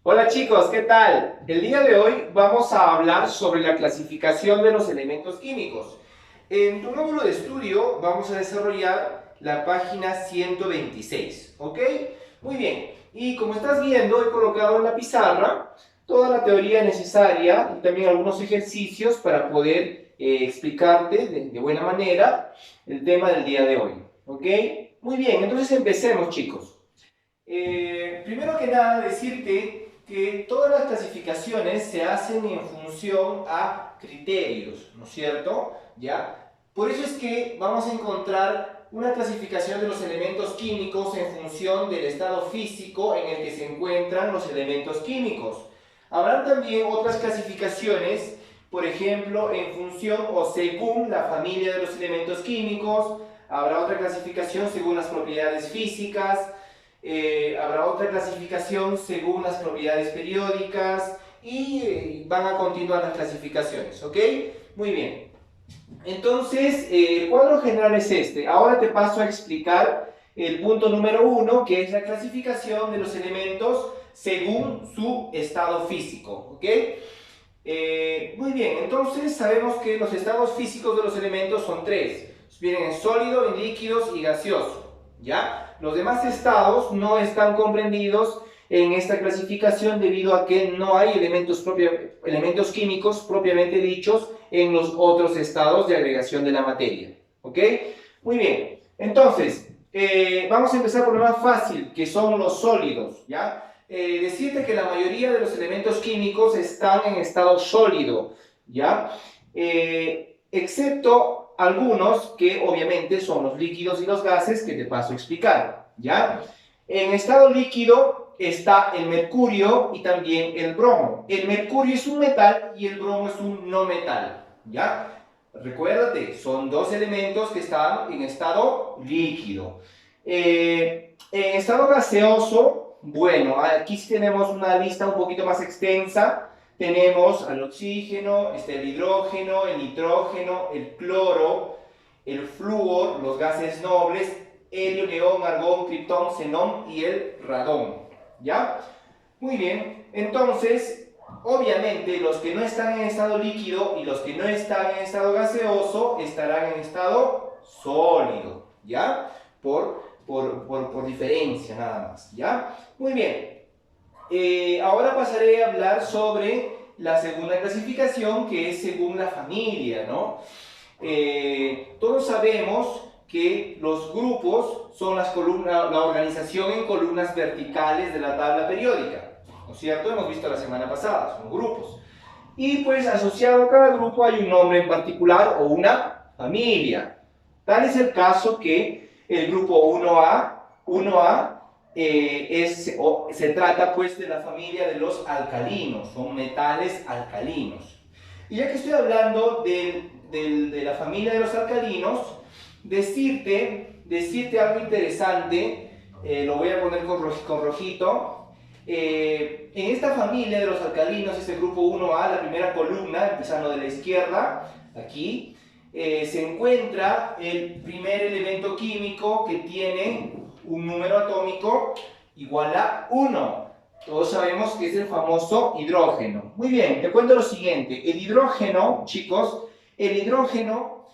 Hola chicos, ¿qué tal? El día de hoy vamos a hablar sobre la clasificación de los elementos químicos. En tu módulo de estudio vamos a desarrollar la página 126, ¿ok? Muy bien, y como estás viendo he colocado en la pizarra toda la teoría necesaria y también algunos ejercicios para poder explicarte de buena manera el tema del día de hoy, ¿ok? Muy bien, entonces empecemos chicos. Primero que nada decirte que todas las clasificaciones se hacen en función a criterios, ¿no es cierto? ¿Ya? Por eso es que vamos a encontrar una clasificación de los elementos químicos en función del estado físico en el que se encuentran los elementos químicos. Habrá también otras clasificaciones, por ejemplo, en función o según la familia de los elementos químicos. Habrá otra clasificación según las propiedades físicas. Habrá otra clasificación según las propiedades periódicas y van a continuar las clasificaciones, ¿ok? Muy bien. Entonces, el cuadro general es este. Ahora te paso a explicar el punto número 1, que es la clasificación de los elementos según su estado físico, ¿ok? Muy bien, entonces sabemos que los estados físicos de los elementos son tres. Vienen en sólido, en líquidos y gaseoso, ¿ya? Los demás estados no están comprendidos en esta clasificación debido a que no hay elementos químicos propiamente dichos en los otros estados de agregación de la materia, ¿ok? Muy bien, entonces, vamos a empezar por lo más fácil, que son los sólidos, ¿ya? Decirte que la mayoría de los elementos químicos están en estado sólido, ¿ya? Excepto algunos que obviamente son los líquidos y los gases que te paso a explicar, ¿ya? En estado líquido está el mercurio y también el bromo. El mercurio es un metal y el bromo es un no metal, ¿ya? Recuérdate, son dos elementos que están en estado líquido. En estado gaseoso, bueno, aquí sí tenemos una lista un poquito más extensa. Tenemos al oxígeno, el hidrógeno, el nitrógeno, el cloro, el flúor, los gases nobles, helio, neón, argón, criptón, xenón y el radón, ¿ya? Muy bien, entonces, obviamente los que no están en estado líquido y los que no están en estado gaseoso estarán en estado sólido, ¿ya? Por diferencia nada más, ¿ya? Muy bien. Ahora pasaré a hablar sobre la segunda clasificación, que es según la familia, ¿no? Todos sabemos que los grupos son la organización en columnas verticales de la tabla periódica, ¿no es cierto? Hemos visto la semana pasada, son grupos. Y pues asociado a cada grupo hay un nombre en particular o una familia. Tal es el caso que el grupo 1A se trata pues de la familia de los alcalinos, son metales alcalinos. Y ya que estoy hablando de la familia de los alcalinos, decirte algo interesante, lo voy a poner con rojito. En esta familia de los alcalinos, este grupo 1A, la primera columna, empezando de la izquierda, aquí, se encuentra el primer elemento químico que tiene un número atómico igual a 1. Todos sabemos que es el famoso hidrógeno. Muy bien, te cuento lo siguiente. El hidrógeno, chicos, el hidrógeno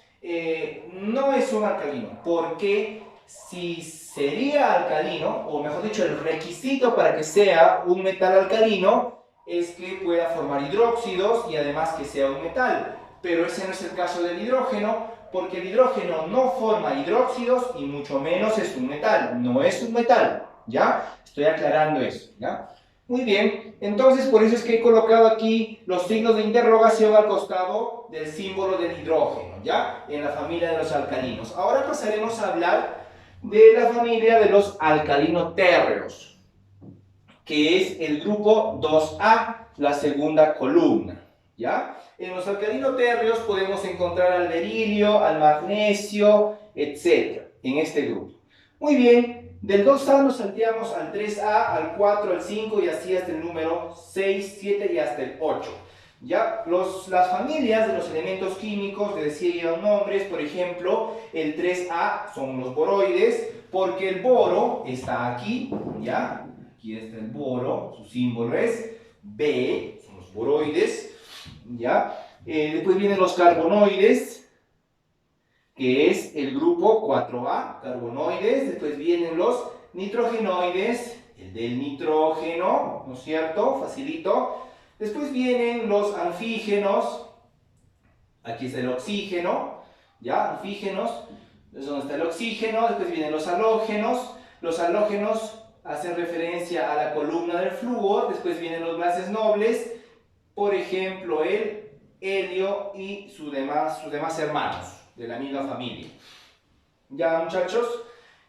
no es un alcalino, porque si sería alcalino, o mejor dicho, el requisito para que sea un metal alcalino es que pueda formar hidróxidos y además que sea un metal. Pero ese no es el caso del hidrógeno, porque el hidrógeno no forma hidróxidos y mucho menos es un metal. No es un metal, ¿ya? Estoy aclarando eso, ¿ya? Muy bien, entonces por eso es que he colocado aquí los signos de interrogación al costado del símbolo del hidrógeno, ¿ya? En la familia de los alcalinos. Ahora pasaremos a hablar de la familia de los alcalino-térreos, que es el grupo 2A, la segunda columna, ¿ya? En los alcalino-térreos podemos encontrar al berilio, al magnesio, etc. en este grupo. Muy bien, del 2A nos salteamos al 3A, al 4, al 5 y así hasta el número 6, 7 y hasta el 8. ¿Ya? Las familias de los elementos químicos, les decía, llevan nombres. Por ejemplo, el 3A son los boroides, porque el boro está aquí, ¿ya? Aquí está el boro, su símbolo es B, son los boroides, ¿ya? Después vienen los carbonoides, que es el grupo 4A, carbonoides. Después vienen los nitrogenoides, el del nitrógeno, ¿no es cierto? Facilito. Después vienen los anfígenos, aquí está el oxígeno, ¿ya? Anfígenos, es donde está el oxígeno. Después vienen los halógenos. Los halógenos hacen referencia a la columna del flúor. Después vienen los gases nobles, por ejemplo, el helio y sus demás hermanos de la misma familia. ¿Ya, muchachos?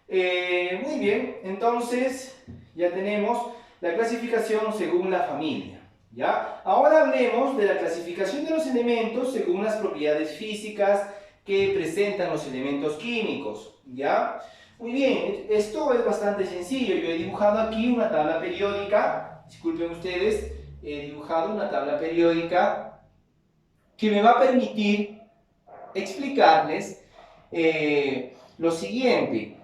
Muy bien, entonces ya tenemos la clasificación según la familia. ¿Ya? Ahora hablemos de la clasificación de los elementos según las propiedades físicas que presentan los elementos químicos. ¿Ya? Muy bien, esto es bastante sencillo. Yo he dibujado aquí una tabla periódica. Disculpen ustedes, he dibujado una tabla periódica que me va a permitir explicarles lo siguiente.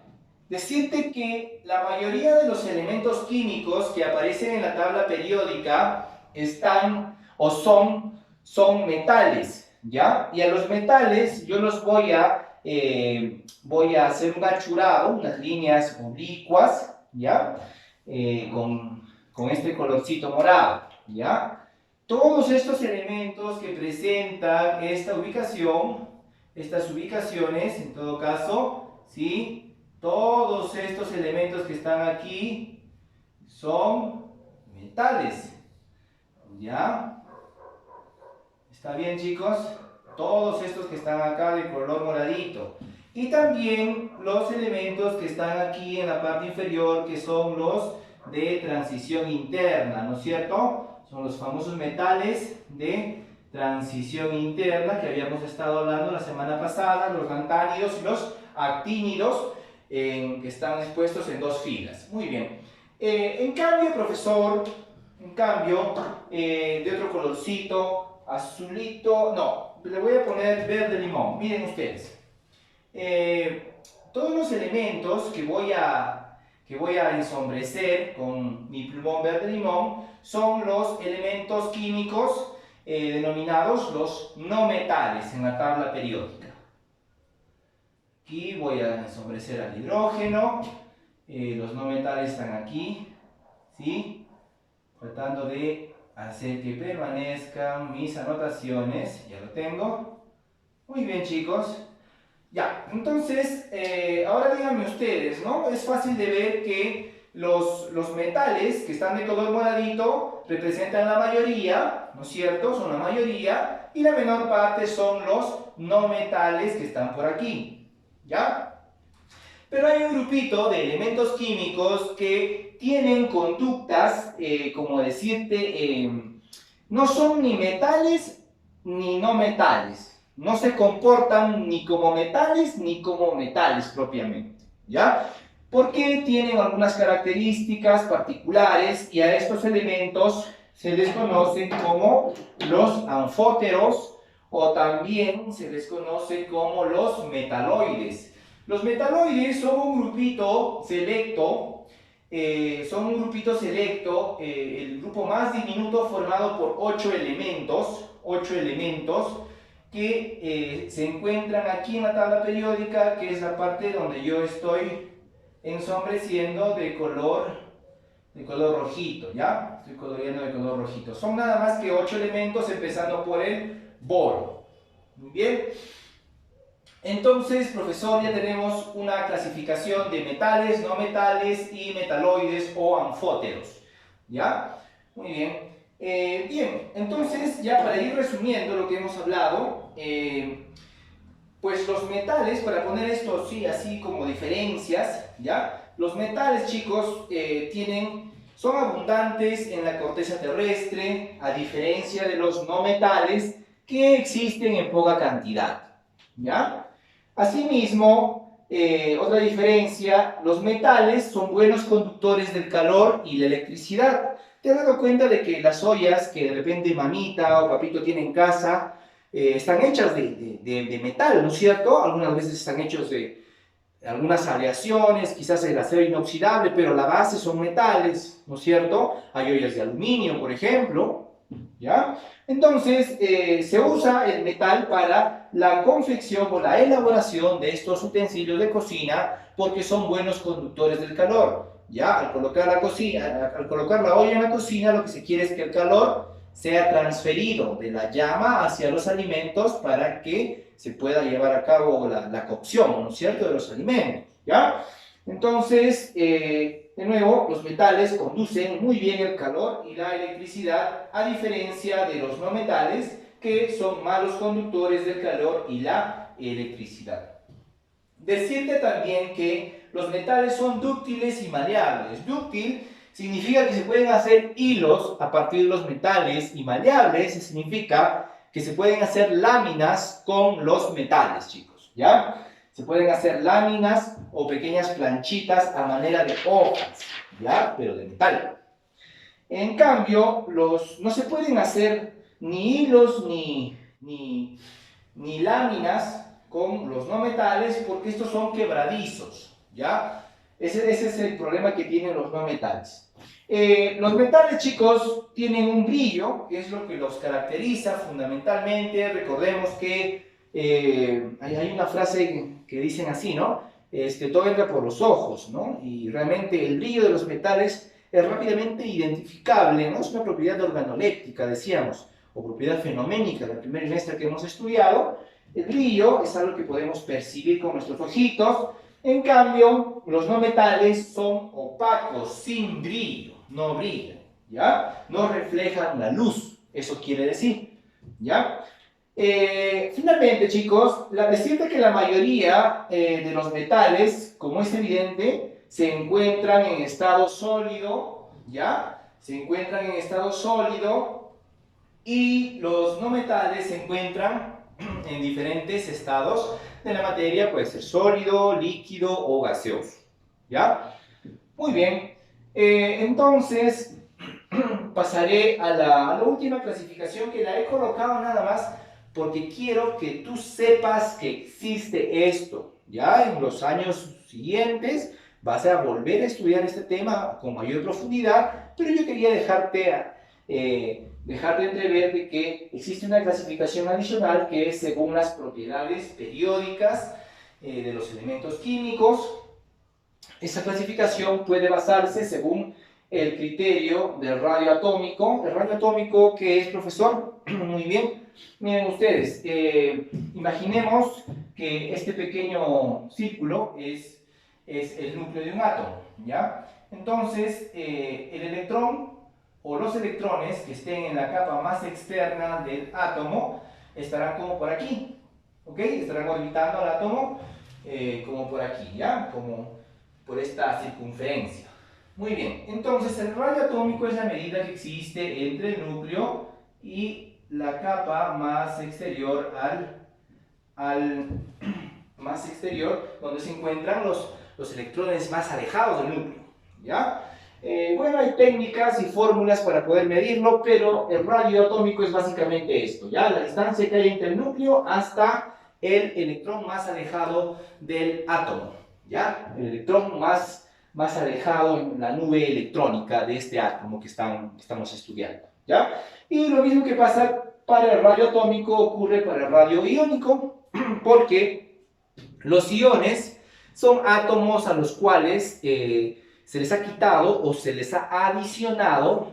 Decirte que la mayoría de los elementos químicos que aparecen en la tabla periódica están o son metales, ¿ya? Y a los metales yo los voy a hacer un achurado, unas líneas oblicuas, ¿ya? Con este colorcito morado, ¿ya? Todos estos elementos que presentan esta ubicación, estas ubicaciones, en todo caso, ¿sí? Todos estos elementos que están aquí son metales, ¿ya? ¿Está bien, chicos? Todos estos que están acá de color moradito. Y también los elementos que están aquí en la parte inferior, que son los de transición interna, ¿no es cierto? Son los famosos metales de transición interna que habíamos estado hablando la semana pasada, los lantánidos y los actínidos, que están expuestos en dos filas. Muy bien. En cambio, profesor, de otro colorcito, azulito, no, le voy a poner verde limón. Miren ustedes. Todos los elementos que voy a ensombrecer con mi plumón verde limón son los elementos químicos denominados los no metales en la tabla periódica. Aquí voy a ensombrecer al hidrógeno, los no metales están aquí, ¿sí? Tratando de hacer que permanezcan mis anotaciones, ya lo tengo. Muy bien, chicos. Ya, entonces, ahora díganme ustedes, ¿no? Es fácil de ver que los metales que están de color moradito representan la mayoría, ¿no es cierto? Son la mayoría, y la menor parte son los no metales que están por aquí, ¿ya? Pero hay un grupito de elementos químicos que tienen conductas, como decirte, no son ni metales ni no metales. No se comportan ni como metales propiamente, ¿ya? Porque tienen algunas características particulares y a estos elementos se les conocen como los anfóteros o también se les conoce como los metaloides. Los metaloides son un grupito selecto, el grupo más diminuto formado por 8 elementos que se encuentran aquí en la tabla periódica, que es la parte donde yo estoy ensombreciendo de color rojito, ¿ya? Estoy coloreando de color rojito. Son nada más que 8 elementos, empezando por el boro. Muy bien. Entonces, profesor, ya tenemos una clasificación de metales, no metales y metaloides o anfóteros, ¿ya? Muy bien. Bien, entonces ya para ir resumiendo lo que hemos hablado, pues los metales, para poner esto así como diferencias, ¿ya? Los metales, chicos, son abundantes en la corteza terrestre, a diferencia de los no metales que existen en poca cantidad, ¿ya? Asimismo, otra diferencia, los metales son buenos conductores del calor y la electricidad. ¿Te has dado cuenta de que las ollas que de repente mamita o papito tiene en casa están hechas de metal, ¿no es cierto? Algunas veces están hechos de algunas aleaciones, quizás el acero inoxidable, pero la base son metales, ¿no es cierto? Hay ollas de aluminio, por ejemplo, ¿ya? Entonces, se usa el metal para la confección o la elaboración de estos utensilios de cocina porque son buenos conductores del calor, ¿ya? Al colocar la olla en la cocina, lo que se quiere es que el calor sea transferido de la llama hacia los alimentos para que se pueda llevar a cabo la cocción, ¿no es cierto?, de los alimentos, ¿ya? Entonces, de nuevo, los metales conducen muy bien el calor y la electricidad, a diferencia de los no metales, que son malos conductores del calor y la electricidad. Decirte también que los metales son dúctiles y maleables. Dúctil significa que se pueden hacer hilos a partir de los metales, y maleables significa que se pueden hacer láminas con los metales, chicos, ¿ya? Se pueden hacer láminas o pequeñas planchitas a manera de hojas, ¿ya? Pero de metal. En cambio, no se pueden hacer ni hilos ni láminas con los no metales porque estos son quebradizos, ¿ya? Ese es el problema que tienen los no metales. Los metales, chicos, tienen un brillo, que es lo que los caracteriza fundamentalmente. Recordemos que hay una frase que dicen así, ¿no? Todo entra por los ojos, ¿no? Y realmente el brillo de los metales es rápidamente identificable, ¿no? Es una propiedad organoléptica, decíamos, o propiedad fenoménica, la primera muestra que hemos estudiado. El brillo es algo que podemos percibir con nuestros ojitos. En cambio, los no metales son opacos, sin brillo, no brillan, ¿ya? No reflejan la luz, eso quiere decir, ¿ya? Finalmente, chicos, decirte que la mayoría de los metales, como es evidente, se encuentran en estado sólido, ¿ya? Se encuentran en estado sólido, y los no metales se encuentran en diferentes estados de la materia, puede ser sólido, líquido o gaseoso, ¿ya? Muy bien, entonces pasaré a la última clasificación, que la he colocado nada más porque quiero que tú sepas que existe esto, ¿ya? En los años siguientes vas a volver a estudiar este tema con mayor profundidad, pero yo quería dejarte entrever de que existe una clasificación adicional que es según las propiedades periódicas de los elementos químicos. Esa clasificación puede basarse según el criterio del radio atómico. ¿El radio atómico qué es, profesor? Muy bien. Miren ustedes, imaginemos que este pequeño círculo es el núcleo de un átomo, ¿ya? Entonces, el electrón o los electrones que estén en la capa más externa del átomo estarán como por aquí, ¿ok? Estarán orbitando al átomo como por aquí, ¿ya? Como por esta circunferencia. Muy bien, entonces el radio atómico es la medida que existe entre el núcleo y la capa más exterior más exterior, donde se encuentran los electrones más alejados del núcleo, ¿ya? Bueno, hay técnicas y fórmulas para poder medirlo, pero el radio atómico es básicamente esto, ¿ya? La distancia que hay entre el núcleo hasta el electrón más alejado del átomo, ¿ya? El electrón más alejado en la nube electrónica de este átomo que estamos estudiando, ¿ya? Y lo mismo que pasa para el radio atómico ocurre para el radio iónico, porque los iones son átomos a los cuales se les ha quitado o se les ha adicionado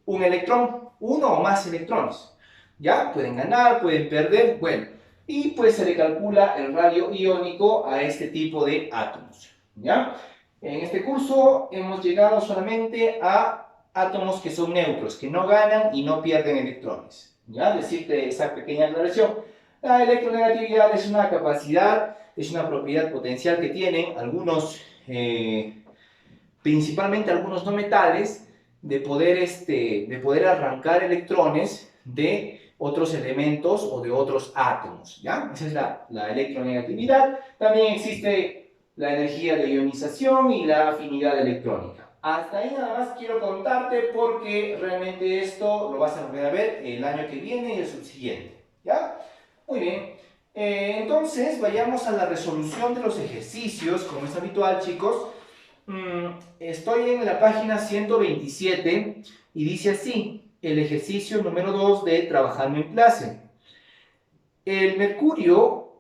un electrón, uno o más electrones, ¿ya? Pueden ganar, pueden perder, bueno, y pues se le calcula el radio iónico a este tipo de átomos, ¿ya? En este curso hemos llegado solamente a átomos que son neutros, que no ganan y no pierden electrones, ¿ya? Decirte esa pequeña aclaración. La electronegatividad es una capacidad, es una propiedad potencial que tienen algunos, principalmente algunos no metales, de poder arrancar electrones de otros elementos o de otros átomos, ¿ya? Esa es la electronegatividad. También existe la energía de ionización y la afinidad electrónica. Hasta ahí nada más quiero contarte porque realmente esto lo vas a volver a ver el año que viene y el subsiguiente, ¿ya? Muy bien. Entonces, vayamos a la resolución de los ejercicios, como es habitual, chicos. Estoy en la página 127 y dice así, el ejercicio número 2 de trabajando en clase. El mercurio,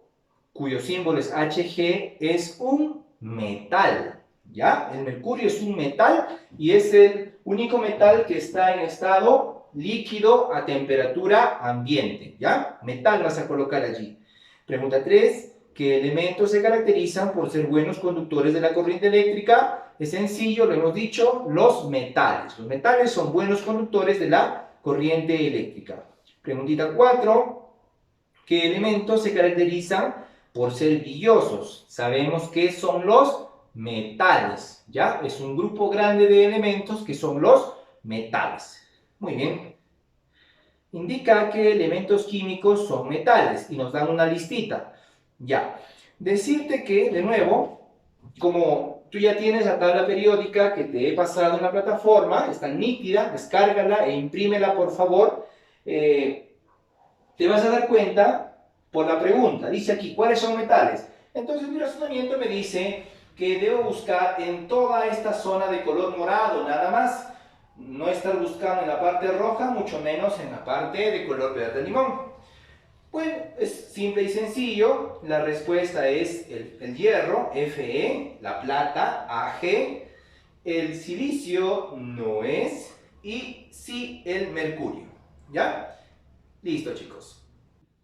cuyo símbolo es Hg, es un metal, ¿ya? El mercurio es un metal y es el único metal que está en estado líquido a temperatura ambiente, ¿ya? Metal vas a colocar allí. Pregunta 3. ¿Qué elementos se caracterizan por ser buenos conductores de la corriente eléctrica? Es sencillo, lo hemos dicho, los metales. Los metales son buenos conductores de la corriente eléctrica. Preguntita 4. ¿Qué elementos se caracterizan por ser brillosos? Sabemos que son los metales, ¿ya? Es un grupo grande de elementos que son los metales. Muy bien. Indica qué elementos químicos son metales y nos dan una listita. Ya. Decirte que, de nuevo, como tú ya tienes la tabla periódica que te he pasado en la plataforma, está nítida, descárgala e imprímela por favor. Te vas a dar cuenta por la pregunta. Dice aquí, ¿cuáles son metales? Entonces mi razonamiento me dice que debo buscar en toda esta zona de color morado, nada más. No estar buscando en la parte roja, mucho menos en la parte de color verde limón. Bueno, es simple y sencillo. La respuesta es el hierro, Fe, la plata, Ag, el silicio no es, y sí el mercurio. ¿Ya? Listo, chicos.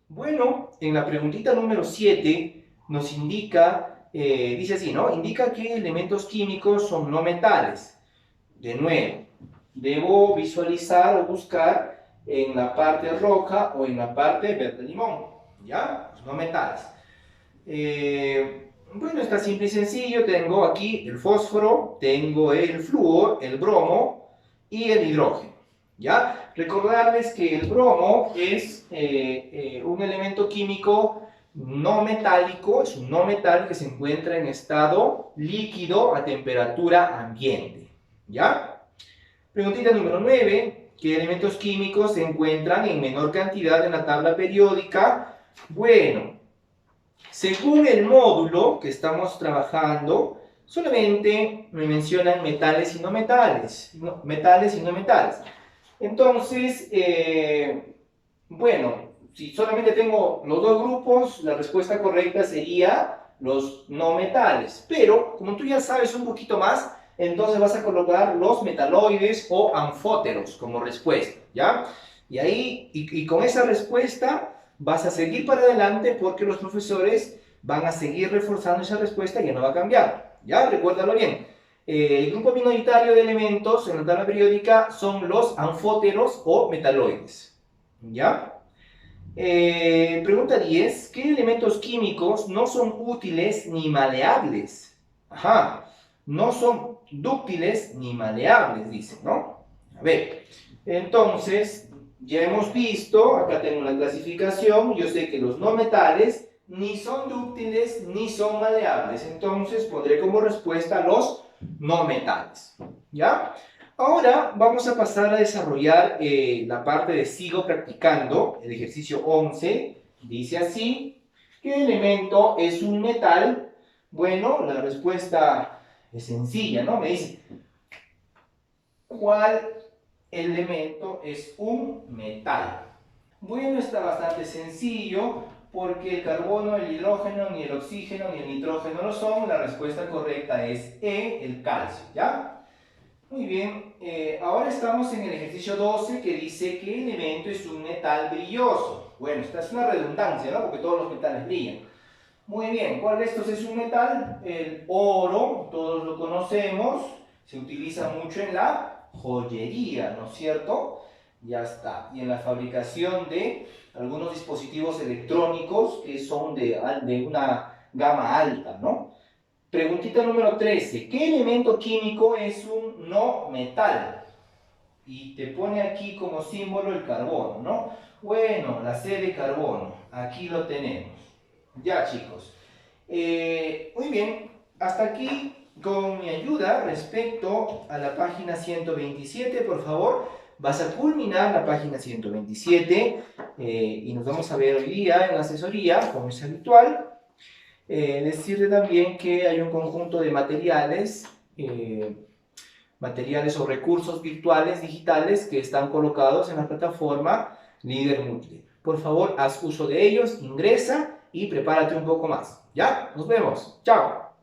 Bueno, en la preguntita número 7 nos indica, dice así, ¿no? Indica qué elementos químicos son no metales. De nuevo, debo visualizar o buscar en la parte roja o en la parte verde limón, ¿ya? Los no metales. Bueno, está simple y sencillo. Tengo aquí el fósforo, tengo el flúor, el bromo y el hidrógeno, ¿ya? Recordarles que el bromo es un elemento químico no metálico, es un no metal que se encuentra en estado líquido a temperatura ambiente, ¿ya? Preguntita número 9. ¿Qué elementos químicos se encuentran en menor cantidad en la tabla periódica? Bueno, según el módulo que estamos trabajando, solamente me mencionan metales y no metales. Metales y no metales. Entonces, bueno, si solamente tengo los dos grupos, la respuesta correcta sería los no metales. Pero, como tú ya sabes un poquito más, entonces vas a colocar los metaloides o anfóteros como respuesta, ¿ya? Y ahí, y con esa respuesta vas a seguir para adelante porque los profesores van a seguir reforzando esa respuesta y ya no va a cambiar, ¿ya? Recuérdalo bien. El grupo minoritario de elementos en la tabla periódica son los anfóteros o metaloides, ¿ya? Pregunta 10. ¿Qué elementos químicos no son útiles ni maleables? Ajá, no son dúctiles ni maleables, dice, ¿no? A ver, entonces, ya hemos visto, acá tengo la clasificación, yo sé que los no metales ni son dúctiles ni son maleables, entonces pondré como respuesta los no metales, ¿ya? Ahora vamos a pasar a desarrollar la parte de sigo practicando, el ejercicio 11, dice así, ¿qué elemento es un metal? Bueno, la respuesta es sencilla, ¿no? Me dice, ¿cuál elemento es un metal? Bueno, está bastante sencillo, porque el carbono, el hidrógeno, ni el oxígeno, ni el nitrógeno lo son. La respuesta correcta es E, el calcio, ¿ya? Muy bien, ahora estamos en el ejercicio 12 que dice que el elemento es un metal brilloso. Bueno, esta es una redundancia, ¿no? Porque todos los metales brillan. Muy bien, ¿cuál de estos es un metal? El oro, todos lo conocemos, se utiliza mucho en la joyería, ¿no es cierto? Ya está. Y en la fabricación de algunos dispositivos electrónicos que son de una gama alta, ¿no? Preguntita número 13. ¿Qué elemento químico es un no metal? Y te pone aquí como símbolo el carbono, ¿no? Bueno, la C de carbono. Aquí lo tenemos. Ya, chicos. Muy bien. Hasta aquí con mi ayuda respecto a la página 127, por favor. vas a culminar la página 127 y nos vamos a ver hoy día en la asesoría, como es habitual. Decirte también que hay un conjunto de materiales o recursos virtuales digitales que están colocados en la plataforma Líder Moodle. Por favor, haz uso de ellos, ingresa y prepárate un poco más. ¿Ya? Nos vemos. Chao.